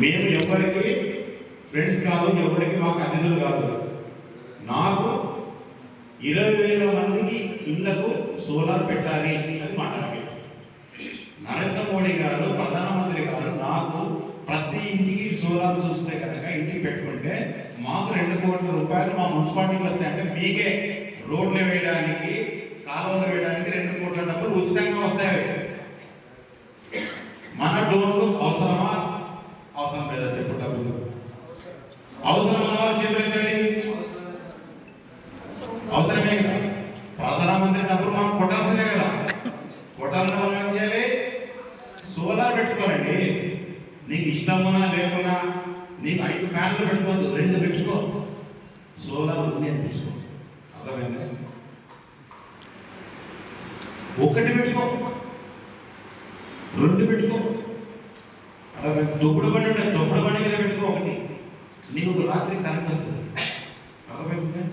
మేము ఎవరికి ఫ్రెండ్స్ కాదు, ఎవరికి మాకు అతిథులు కాదు. నాకు 20,000 మందికి ఇళ్లకు సోలార్ పెట్టాలి అది మాట. నరేంద్ర మోడీ గారు, ప్రధానమంత్రి గారు నాకు ప్రతి ఇంటికి సోలార్ చూస్తే కనుక ఇంటికి పెట్టుకుంటే మాకు 2 కోట్ల రూపాయలు మా మున్సిపాలిటీకి వస్తాయి. అంటే మీకే రోడ్లు వేయడానికి, కాలువలు వేయడానికి 2 కోట్ల డబ్బులు ఉచితంగా వస్తాయి. మన డోర్లు అవసరమా? అవసరం లేదా చెప్పు? డబ్బులు అవసరం ఉన్న వాళ్ళు చేతులెత్తండి. అవసరమే కదా. ప్రధానమంత్రి డబ్బులు మనం కొట్టాల్సిందే కదా. కొట్టాలని మనం ఏం చేయాలి? సోలార్ పెట్టుకోవాలండి. నీకు ఇష్టమున్నా లేకున్నా నీకు 5 ప్యాన్లు పెట్టుకోవద్దు, 2 పెట్టుకో. సోలార్ ఉంది అనిపించుకో. అర్థమైందా? 1 పెట్టుకో, 2 పెట్టుకో. అర్థమైంది? తొప్పుడు బండి ఉంటే తొప్పుడు బండి మీద పెట్టుకో 1. నీకు రాత్రి కరెంట్ వస్తుంది. అర్థమైంది?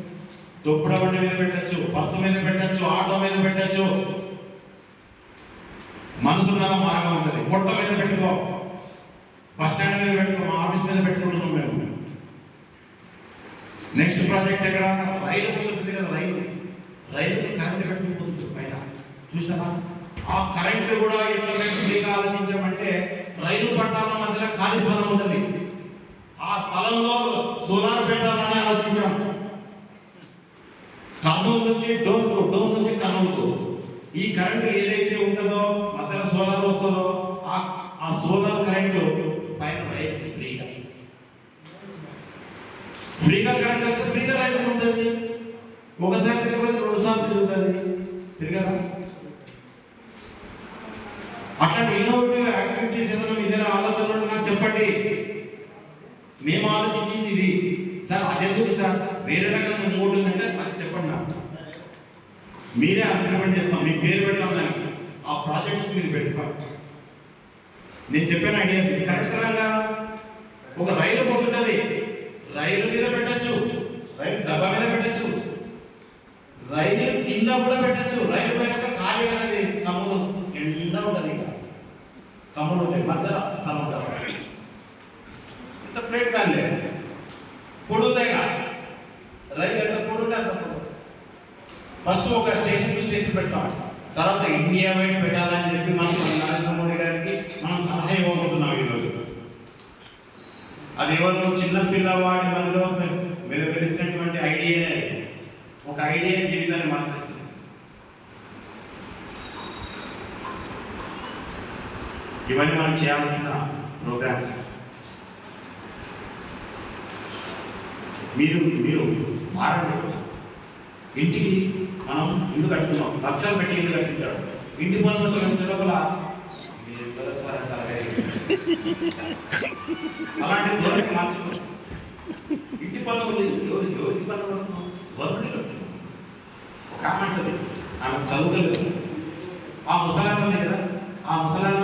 తొప్పుడు బండి మీద పెట్టచ్చు, బస్సు మీద పెట్టచ్చు, ఆటో మీద పెట్టచ్చు. మనసున్న మార్గం ఉంటుంది. పొట్ట మీద పెట్టుకో, బస్ స్టాండ్ మీద పెట్టుకో. మా ఆఫీస్ మీద పెట్టుకుంటున్నాం మేము. నెక్స్ట్ ప్రాజెక్ట్ ఎక్కడ? రైలు పోతుంది కదా, రైలుకి కరెంట్ పెట్టుకుంటుంది పైన. చూసినావా? ఆ కరెంట్ కూడా ఎట్లా ఫ్రీగా ఆలోచించామంటే రైలు పట్టాల మధ్యలో ఖాళీ స్థలం ఉంటుంది. ఆ స్థలంలో సోలార్ పెట్టాలని ఆలోచించాం. కర్నూలు నుంచి డోన్కు, డోన్ నుంచి కర్నూలుకు ఈ కరెంట్ ఏదైతే ఉంటుందో మధ్యలో సోలార్ వస్తుందో ఆ సోలార్ కరెంటు పైన రైతుకి ఫ్రీగా కరెంట్ వస్తే ఫ్రీగా రైతు ఉంటుంది. ఒకసారి తిరగదు, 2 సార్లు తిరుగుతుంది. తిరగదా? అట్లాంటి ఇన్నోవేటివ్ యాక్టివిటీస్ ఏమైనా మీ దగ్గర ఆలోచనలు నాకు చెప్పండి. మేము ఆలోచించింది ఇది సార్. అదెందుకు సార్? వేరే రకంగా ఇంకోటి ఉందంటే అది చెప్పండి నాకు. మీరే ఇంప్లిమెంట్ చేస్తాం, మీ పేరు పెడతాం దానికి. ఆ ప్రాజెక్ట్ మీరు పెట్టుకోవాలి. నేను చెప్పిన ఐడియాస్ కరెక్ట్ రంగా. ఒక రైలు పోతుంటుంది, రైలు మీద పెట్టచ్చు, రైలు డబ్బా మీద పెట్టచ్చు, రైలు కింద కూడా పెట్టచ్చు. రైలు పైన ఖాళీ అనేది కమ్ములు నిండా ఉంటుంది. కమ్ములు ఉంటాయి, మధ్యలో సముద్రం ఇంత ప్లేట్ కానీ పొడుగుతాయి కాదు. రైలు ఎంత పొడుగుంటే అంత పొడుగు. ఫస్ట్ ఒక స్టేషన్ పెడతాం, తర్వాత ఇండియా వైడ్ పెట్టాలని చెప్పి మనం నరేంద్ర మోడీ గారికి మనం సలహా ఇవ్వబోతున్నాం ఈరోజు. అది ఎవరు చిన్న పిల్లవాడి మనలో వెలిసినటువంటి ఐడియా, ఒక ఐడియా జీవితాన్ని మార్చేస్తుంది. ఇవన్నీ మనం చేయాల్సిన ప్రోగ్రామ్స్. మీరు మారండి. ఇంటికి మనం ఇల్లు కట్టుకున్నాం, లక్షలు పెట్టి ఇల్లు కట్టింటాడు. ఇంటి పనులు వచ్చే లోపల అలాంటి ధోరణి మార్చుకో. ఇంటి పనులు ఎవరికి పనులు కడుతున్నాం? గవర్నమెంట్ కడుతున్నాం. ఒక ఆమె ఉంటుంది, ఆమెకు చదువుకోలేదు. ఆ ముసలామె ఉంది కదా, ఆ ముసలామె